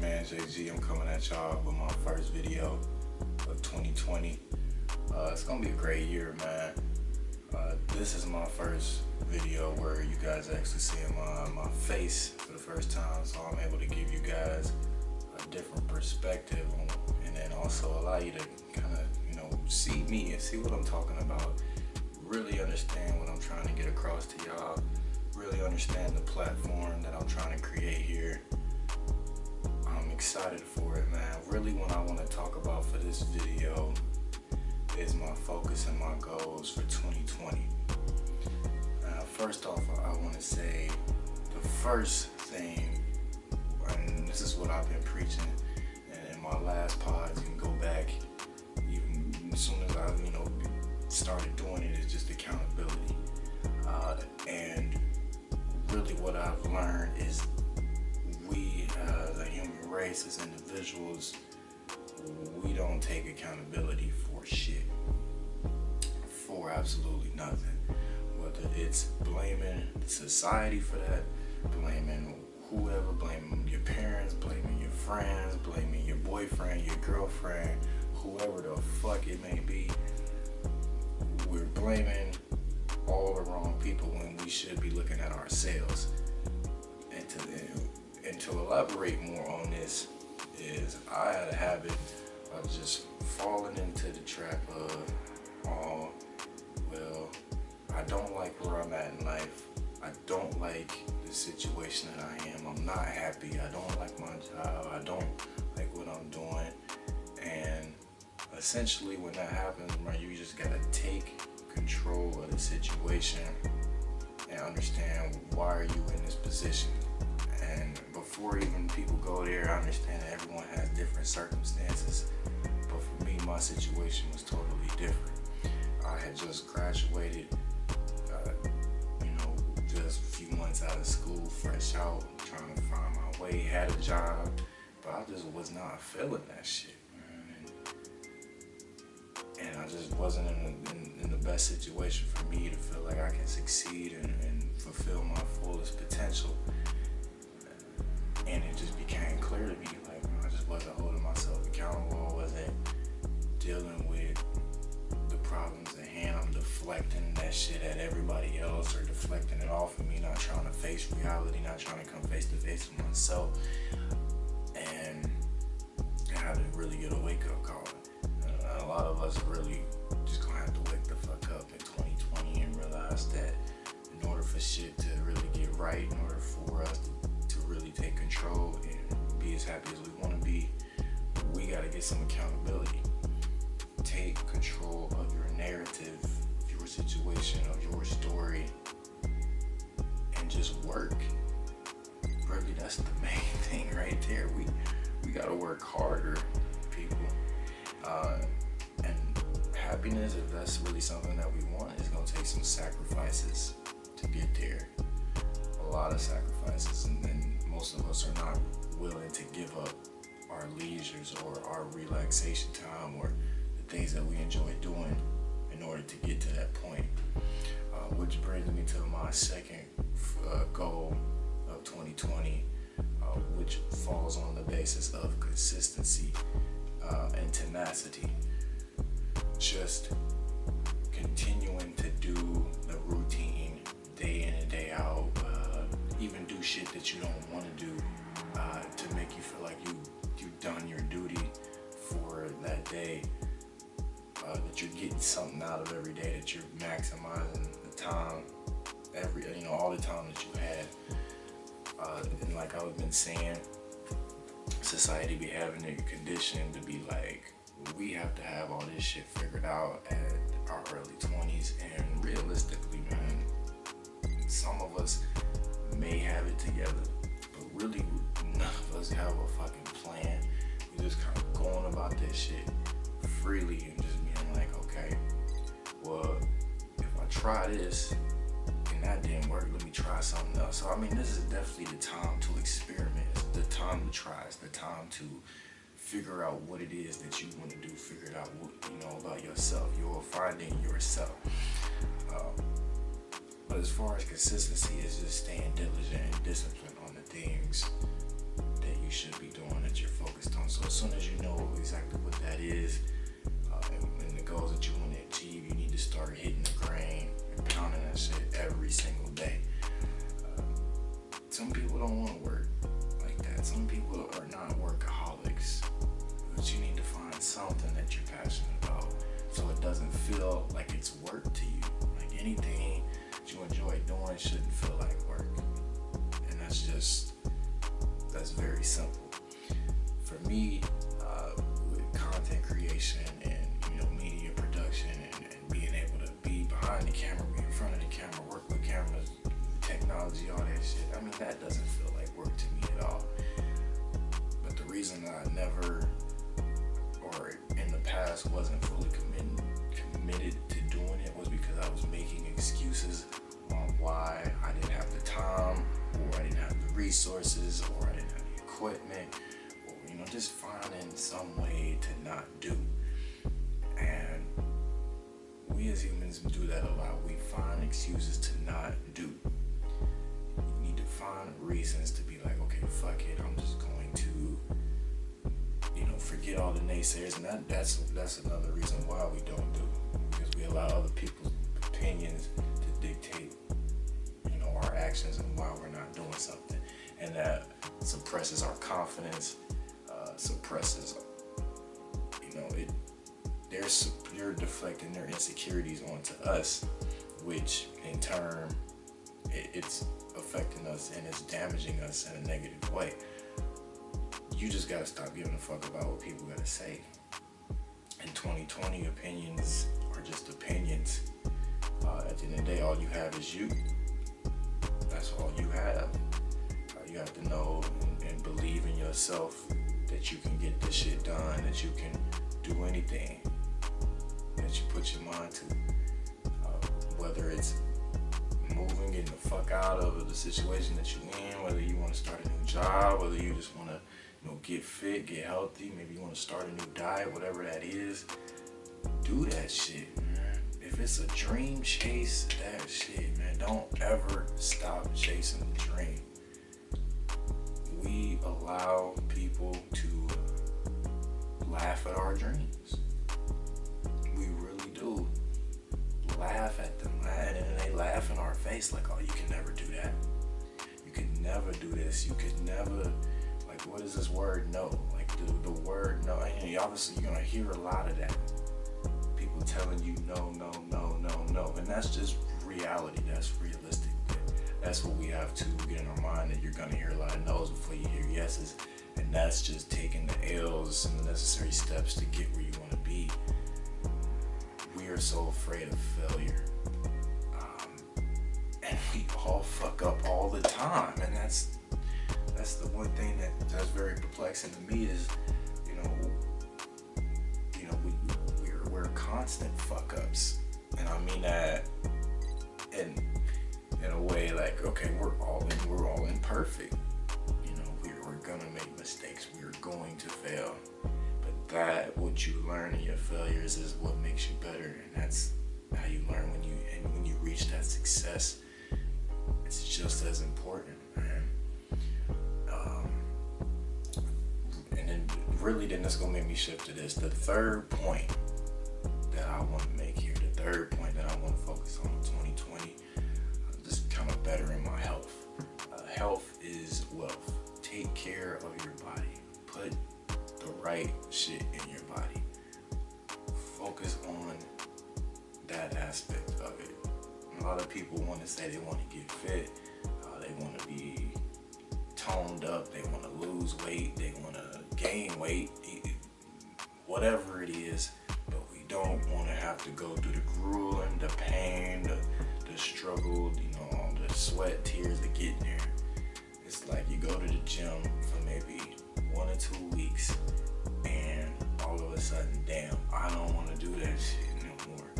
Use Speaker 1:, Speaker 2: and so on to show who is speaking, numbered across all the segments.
Speaker 1: man JG. I'm coming at y'all with my first video of 2020. It's gonna be a great year, man. This is my first video where you guys actually seeing my face for the first time, so I'm able to give you guys a different perspective and then also allow you to kind of, see me and see what I'm talking about. Really understand what I'm trying to get across to y'all. Really understand the platform that I'm trying to create here. I'm excited for it, man. Really what I want to talk about for this video is my focus and my goals for 2020. First off, I want to say the first thing, and this is what I've been preaching in my last pods. You can go back even as soon as I started doing it, is just accountability. And really what I've learned is we as a human race, as individuals, we don't take accountability for shit, for absolutely nothing. Whether it's blaming society for that, blaming whoever, blaming your parents, blaming your friends, blaming your boyfriend, your girlfriend, whoever the fuck it may be, we're blaming all the wrong people when we should be looking at ourselves. And to elaborate more on this is I had a habit of just falling into the trap of, oh, well, I don't like where I'm at in life. I don't like the situation that I am. I'm not happy. I don't like my job. I don't like what I'm doing. And essentially when that happens, right, you just gotta take control of the situation and understand why are you in this position. And before even people go there, I understand that everyone has different circumstances. But for me, my situation was totally different. I had just graduated, just a few months out of school, fresh out, trying to find my way, had a job, but I just was not feeling that shit, man. And I just wasn't in the best situation for me to feel like I can succeed and fulfill my fullest potential. And it just became clear to me, like, I just wasn't holding myself accountable. I wasn't dealing with the problems at hand. I'm deflecting that shit at everybody else, or deflecting it off of me, not trying to face reality, not trying to come face to face with myself. And I had to really get a wake-up call. A lot of us really just gonna have to wake the fuck up in 2020 and realize that in order for shit to really get right, in order for us to really take control and be as happy as we want to be, we got to get some accountability. Take control of your narrative, of your situation, of your story, and just work. Really, that's the main thing right there. We got to work harder, people. And happiness, if that's really something that we want, is going to take some sacrifices to get there. A lot of sacrifices, and most of us are not willing to give up our leisures or our relaxation time or the things that we enjoy doing in order to get to that point. Which brings me to my second goal of 2020, which falls on the basis of consistency and tenacity. Just continuing to do the routine day in and day out, even do shit that you don't want to do, to make you feel like you've done your duty for that day, that you're getting something out of every day, that you're maximizing the time, all the time that you had. And like I've been saying, society be having it conditioned to be like, we have to have all this shit figured out at our early 20s, and realistically, man, some of us may have it together, but really none of us have a fucking plan. We just kind of going about this shit freely and just being like, okay, well, if I try this and that didn't work, let me try something else. So I mean, this is definitely the time to experiment. It's the time to try. It's the time to figure out what it is that you want to do. Figure it out, about yourself. You're finding yourself. But as far as consistency, is just staying diligent and disciplined on the things that you should be doing, that that you're passionate about, so it doesn't feel like it's work to you. Like anything that you enjoy doing shouldn't feel like work. And that's very simple. For me, with content creation and media production and being able to be behind the camera, be in front of the camera, work with cameras, technology, all that shit, I mean, that doesn't feel like work to me at all. But the reason I never, or in the past, wasn't fully committed to doing it was because I was making excuses on why I didn't have the time, or I didn't have the resources, or I didn't have the equipment, or just finding some way to not do. And we as humans do that a lot. We find excuses to not do. You need to find reasons to be like, okay, fuck it, I'm just going to forget all the naysayers. And that's another reason why we don't do, because we allow other people's opinions to dictate our actions and why we're not doing something. And that suppresses our confidence, suppresses you're deflecting their insecurities onto us, which in turn it's affecting us and it's damaging us in a negative way. You just gotta stop giving a fuck about what people gotta say. In 2020, opinions are just opinions. At the end of the day, all you have is you. That's all you have. You have to know and believe in yourself that you can get this shit done, that you can do anything that you put your mind to. Whether it's moving, getting the fuck out of the situation that you're in, whether you want to start a new job, whether you just want to get fit, get healthy, maybe you want to start a new diet, whatever that is, do that shit, man. If it's a dream, chase that shit, man. Don't ever stop chasing the dream. We allow people to laugh at our dreams. We really do. Laugh at them, and they laugh in our face like, oh, you can never do that. You can never do this. You could never, like, what is this word no? Like the word no, and obviously you're gonna hear a lot of that. People telling you no, no, no, no, no. And that's just reality, that's realistic. That's what we have to get in our mind, that you're gonna hear a lot of no's before you hear yeses. And that's just taking the L's and the necessary steps to get where you wanna be. We are so afraid of failure. And we all fuck up all the time. And that's the one thing that's very perplexing to me is, we're constant fuck ups. And I mean that in a way like, okay, we're all imperfect. We're gonna make mistakes. We're going to fail. But that, what you learn in your failures, is what makes you better. And that's how you learn when you reach that success. It's just as important, man. And then that's gonna make me shift to this. The third point that I want to make here, the third point that I want to focus on in 2020, just kind of bettering my health. Health is wealth. Take care of your body. Put the right shit in your body. Focus on that aspect of it. A lot of people want to say they want to get fit. They want to be toned up. They want to lose weight. They want to gain weight. Whatever it is. But we don't want to have to go through the grueling, the pain, the struggle, all the sweat, tears to get there. It's like you go to the gym for maybe 1 or 2 weeks, and all of a sudden, damn, I don't want to do that shit no more.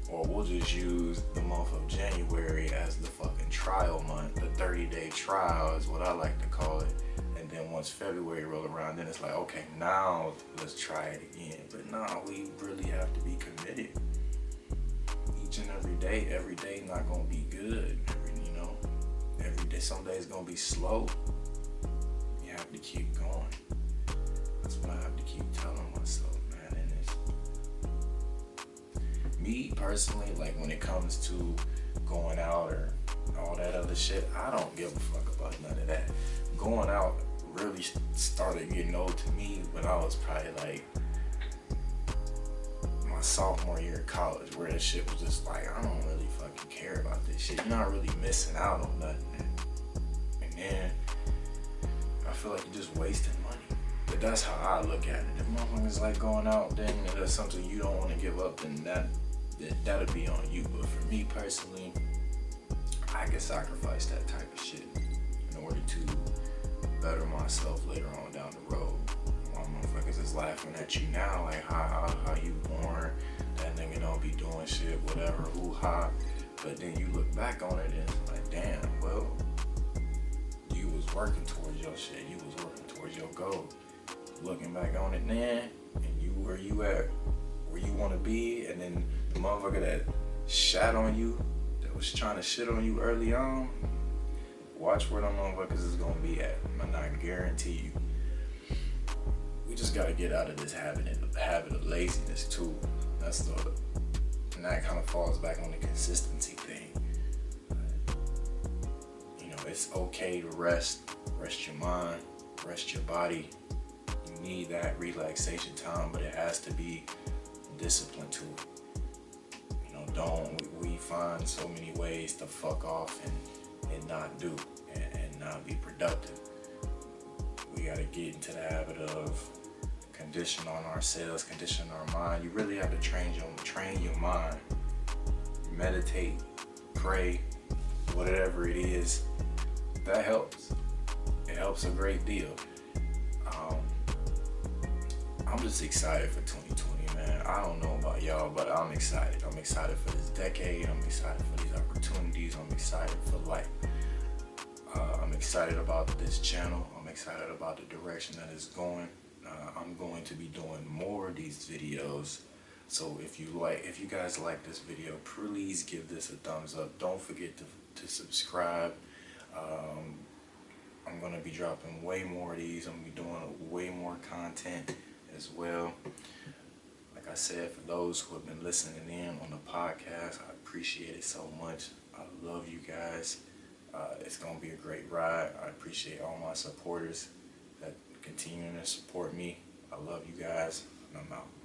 Speaker 1: Or we'll just use the month of January as the fucking trial month. The 30-day trial is what I like to call it. And then once February roll around, then it's like, okay, now let's try it again. But no, we really have to be committed. Each and every day not gonna be good. Every day, some days gonna be slow. You have to keep going. That's what I have to keep telling myself, man. And me personally, like when it comes to going out or all that other shit, I don't give a fuck about none of that. Going out really started getting old to me when I was probably like my sophomore year of college, where that shit was just like, I don't really fucking care about this shit. You're not really missing out on nothing. And then I feel like you're just wasting money. But that's how I look at it. If motherfuckers like going out, then that's something you don't want to give up, then that'll be on you. But for me personally, I can sacrifice that type of shit in order to better myself later on down the road. While motherfuckers is laughing at you now, like how you born, that nigga don't be doing shit, whatever, hoo-ha. But then you look back on it and it's like, damn, well, you was working towards your shit, you was working towards your goal. Looking back on it, man, and you where you at, where you want to be, and then the motherfucker that shat on you, that was trying to shit on you early on, watch where them motherfuckers is gonna be at. And I guarantee you, we just gotta get out of this habit of laziness too. And that kind of falls back on the consistency thing. You know, it's okay to rest your mind, rest your body. You need that relaxation time, but it has to be discipline to it. You know, we find so many ways to fuck off and not do and not be productive. We gotta get into the habit of condition on ourselves, condition our mind. You really have to train your mind. Meditate, pray, whatever it is. That helps. It helps a great deal. I'm just excited for 2020, man. I don't know about y'all, but I'm excited. I'm excited for this decade. I'm excited for these opportunities. I'm excited for life. I'm excited about this channel. I'm excited about the direction that it's going. I'm going to be doing more of these videos. So if you guys like this video, please give this a thumbs up. Don't forget to subscribe. I'm going to be dropping way more of these. I'm going to be doing way more content as well. Like I said, for those who have been listening in on the podcast, I appreciate it so much. I love you guys. It's going to be a great ride. I appreciate all my supporters that continuing to support me. I love you guys, and I'm out.